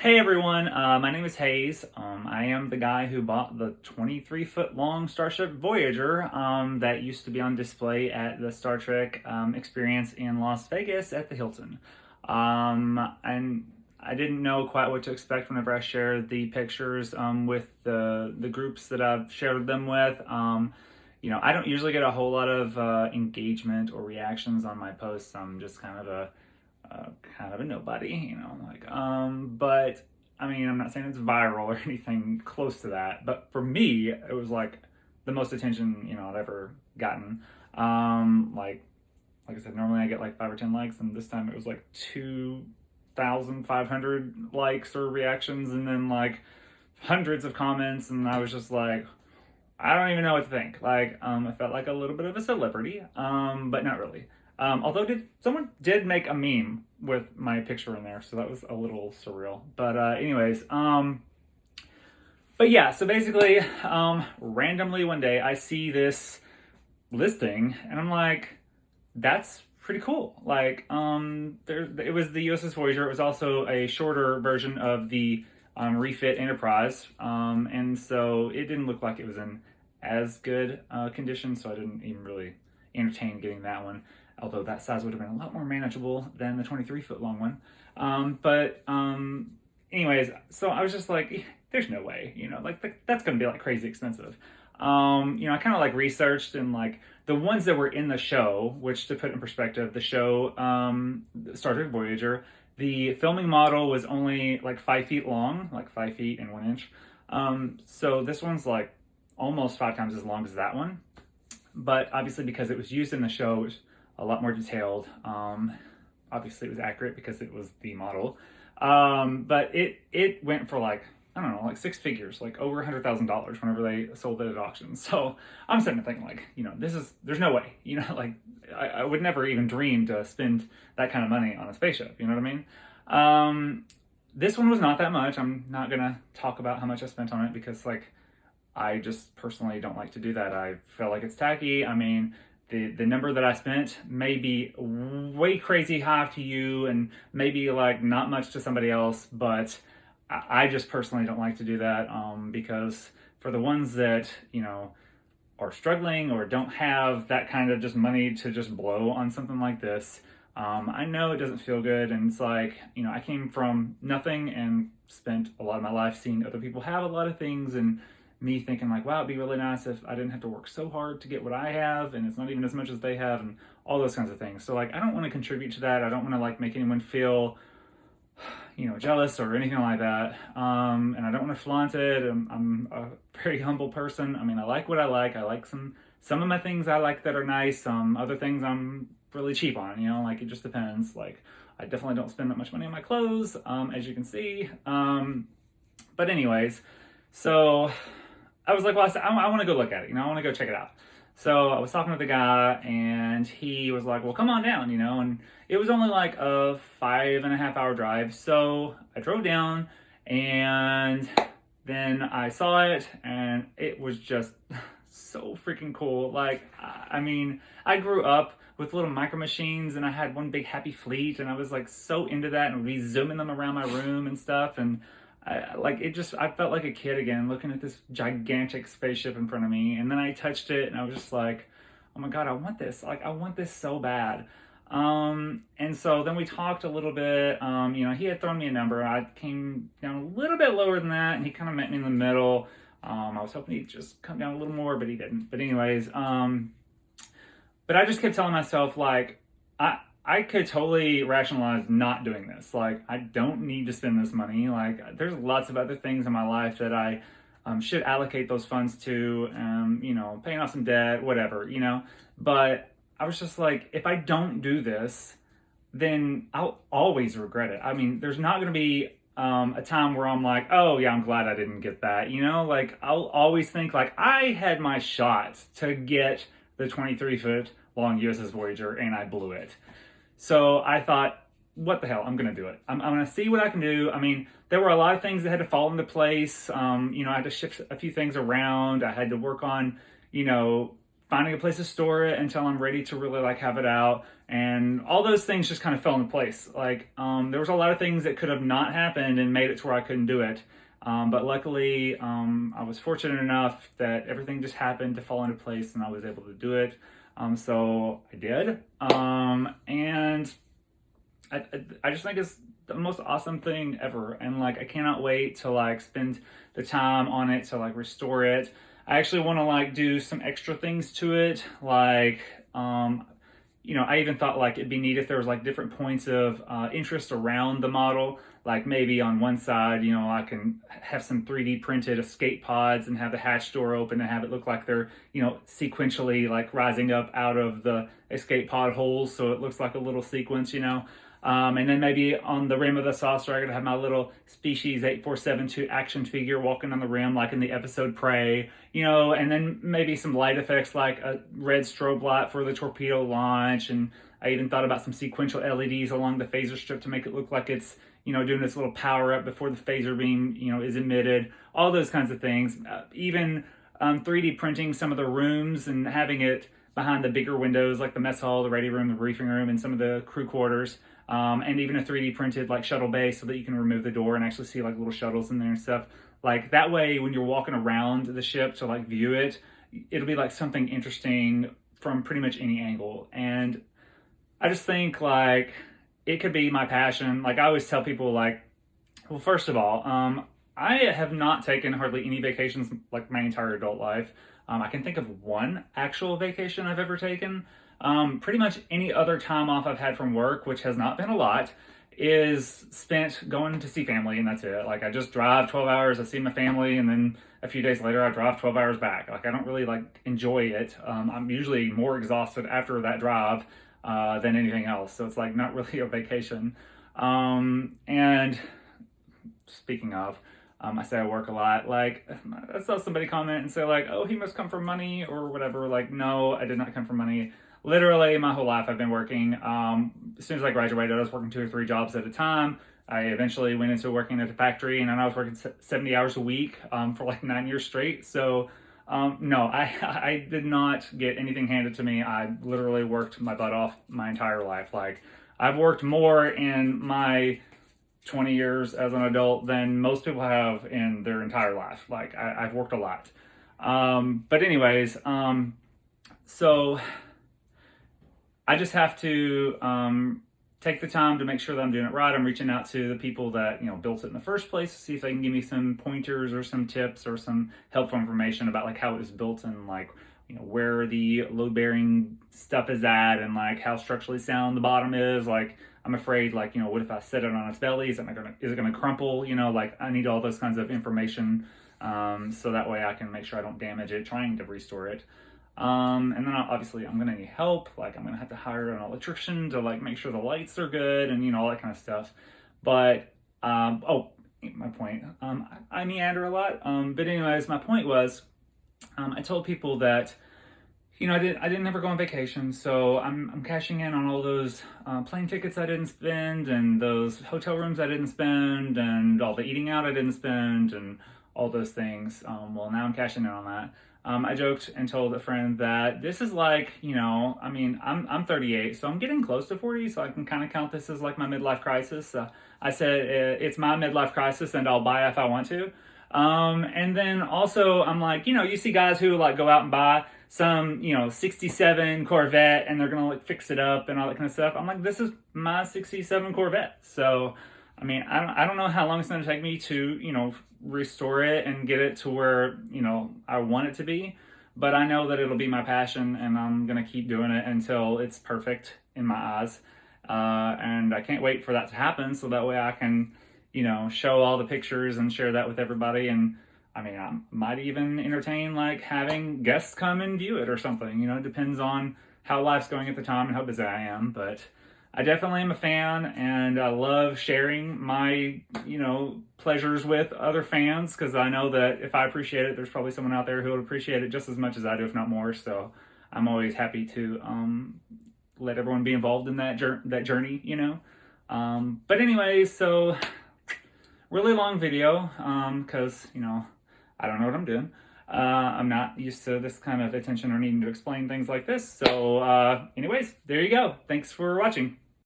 Hey everyone, my name is Hayes. I am the guy who bought the 23-foot long Starship Voyager that used to be on display at the Star Trek experience in Las Vegas at the Hilton. And I didn't know quite what to expect whenever I shared the pictures with the groups that I've shared them with. I don't usually get a whole lot of engagement or reactions on my posts. I'm just kind of a nobody, but I mean, I'm not saying it's viral or anything close to that, but for me, it was like the most attention, I'd ever gotten. Like I said, normally I get like 5 or 10 likes, and this time it was like 2,500 likes or reactions, and then like hundreds of comments, and I was just like, I don't even know what to think. I felt like a little bit of a celebrity, but not really. Although someone did make a meme with my picture in there, so that was a little surreal. But but yeah. So basically, randomly one day I see this listing, and I'm like, that's pretty cool. It was the USS Voyager. It was also a shorter version of the refit Enterprise, and so it didn't look like it was in as good condition. So I didn't even really entertain getting that one. Although that size would have been a lot more manageable than the 23-foot long one. Anyways, so I was just like, there's no way, that's going to be like crazy expensive. I kind of like researched, and like the ones that were in the show, which to put in perspective, the show, Star Trek Voyager, the filming model was only like 5 feet long, like 5 feet and 1 inch. So this one's like almost 5 times as long as that one. But obviously, because it was used in the show, it was a lot more detailed. Obviously, it was accurate because it was the model. But it went for like, I don't know, like 6 figures, like over $100,000 whenever they sold it at auction. So I'm sitting there thinking, like, there's no way, I would never even dream to spend that kind of money on a spaceship. You know what I mean? This one was not that much. I'm not gonna talk about how much I spent on it because, like, I just personally don't like to do that. I feel like it's tacky. I mean, the number that I spent may be way crazy high to you and maybe like not much to somebody else, but I just personally don't like to do that because for the ones that, are struggling or don't have that kind of just money to just blow on something like this, I know it doesn't feel good. And it's like, I came from nothing and spent a lot of my life seeing other people have a lot of things, and me thinking like, wow, it'd be really nice if I didn't have to work so hard to get what I have, and it's not even as much as they have, and all those kinds of things. So like, I don't want to contribute to that. I don't want to like make anyone feel, jealous or anything like that. And I don't want to flaunt it. I'm a very humble person. I mean, I like what I like. I like some of my things I like that are nice. Some other things I'm really cheap on, like it just depends. Like, I definitely don't spend that much money on my clothes, as you can see. But anyways, so I was like, well, I want to go look at it, I want to go check it out. So I was talking to the guy, and he was like, well, come on down, and it was only like a 5.5 hour drive. So I drove down, and then I saw it, and it was just so freaking cool. Like, I mean, I grew up with little micro machines, and I had one big Happy Fleet, and I was like so into that, and would be zooming them around my room and stuff. And I felt like a kid again, looking at this gigantic spaceship in front of me. And then I touched it, and I was just like, oh my God, I want this. Like, I want this so bad. And so then we talked a little bit. He had thrown me a number. I came down a little bit lower than that, and he kind of met me in the middle. I was hoping he'd just come down a little more, but he didn't. But anyways, but I just kept telling myself, like, I could totally rationalize not doing this. Like, I don't need to spend this money. Like, there's lots of other things in my life that I should allocate those funds to, paying off some debt, whatever, But I was just like, if I don't do this, then I'll always regret it. I mean, there's not going to be a time where I'm like, oh yeah, I'm glad I didn't get that, Like, I'll always think like I had my shot to get the 23-foot long USS Voyager, and I blew it. So I thought, what the hell, I'm going to do it. I'm going to see what I can do. I mean, there were a lot of things that had to fall into place. I had to shift a few things around. I had to work on, finding a place to store it until I'm ready to really like have it out. And all those things just kind of fell into place. Like, there was a lot of things that could have not happened and made it to where I couldn't do it. But luckily, I was fortunate enough that everything just happened to fall into place and I was able to do it. So I did. And I just think it's the most awesome thing ever. And like, I cannot wait to like spend the time on it to like restore it. I actually want to like do some extra things to it. Like, I even thought like it'd be neat if there was like different points of interest around the model. Like maybe on one side, I can have some 3D printed escape pods and have the hatch door open and have it look like they're, sequentially like rising up out of the escape pod holes. So it looks like a little sequence, and then maybe on the rim of the saucer, I'm gonna have my little Species 8472 action figure walking on the rim, like in the episode Prey, and then maybe some light effects like a red strobe light for the torpedo launch. And I even thought about some sequential LEDs along the phaser strip to make it look like it's, doing this little power up before the phaser beam, is emitted, all those kinds of things. Even 3D printing some of the rooms and having it behind the bigger windows, like the mess hall, the ready room, the briefing room, and some of the crew quarters. And even a 3D printed like shuttle bay so that you can remove the door and actually see like little shuttles in there and stuff. Like that way, when you're walking around the ship to like view it, it'll be like something interesting from pretty much any angle. And I just think like it could be my passion. Like I always tell people like, well, first of all, I have not taken hardly any vacations like my entire adult life. I can think of one actual vacation I've ever taken. Pretty much any other time off I've had from work, which has not been a lot, is spent going to see family, and that's it. Like I just drive 12 hours, I see my family, and then a few days later I drive 12 hours back. Like I don't really like enjoy it. I'm usually more exhausted after that drive than anything else. So it's like not really a vacation. And speaking of, I say I work a lot. Like I saw somebody comment and say like, oh, he must come from money or whatever. Like, no, I did not come from money. Literally my whole life I've been working. As soon as I graduated, I was working 2 or 3 jobs at a time. I eventually went into working at a factory, and then I was working 70 hours a week for like 9 years straight. So no, I did not get anything handed to me. I literally worked my butt off my entire life. Like I've worked more in my 20 years as an adult than most people have in their entire life. Like I've worked a lot. But anyways, so I just have to take the time to make sure that I'm doing it right. I'm reaching out to the people that built it in the first place to see if they can give me some pointers or some tips or some helpful information about like how it was built and like where the load bearing stuff is at and like how structurally sound the bottom is. Like I'm afraid like what if I set it on its belly? Is it gonna crumple? Like I need all those kinds of information so that way I can make sure I don't damage it trying to restore it. And then obviously I'm gonna need help. Like I'm gonna have to hire an electrician to like make sure the lights are good and all that kind of stuff. But my point. I meander a lot. But anyways, my point was, I told people that I didn't ever go on vacation, so I'm cashing in on all those plane tickets I didn't spend, and those hotel rooms I didn't spend, and all the eating out I didn't spend, and all those things. Well, now I'm cashing in on that. I joked and told a friend that this is like, I'm 38, so I'm getting close to 40, so I can kind of count this as like my midlife crisis. I said it's my midlife crisis, and I'll buy if I want to. And then also I'm like, you see guys who like go out and buy some, 67 Corvette and they're going to like fix it up and all that kind of stuff. I'm like, this is my 67 Corvette. So, I don't know how long it's going to take me to, restore it and get it to where, I want it to be, but I know that it'll be my passion and I'm going to keep doing it until it's perfect in my eyes. And I can't wait for that to happen. So that way I can, show all the pictures and share that with everybody. And I might even entertain like having guests come and view it or something, it depends on how life's going at the time and how busy I am. But I definitely am a fan, and I love sharing my, pleasures with other fans, because I know that if I appreciate it, there's probably someone out there who would appreciate it just as much as I do, if not more. So I'm always happy to let everyone be involved in that journey, But anyways, so really long video, because, I don't know what I'm doing. I'm not used to this kind of attention or needing to explain things like this. So, anyways, there you go. Thanks for watching.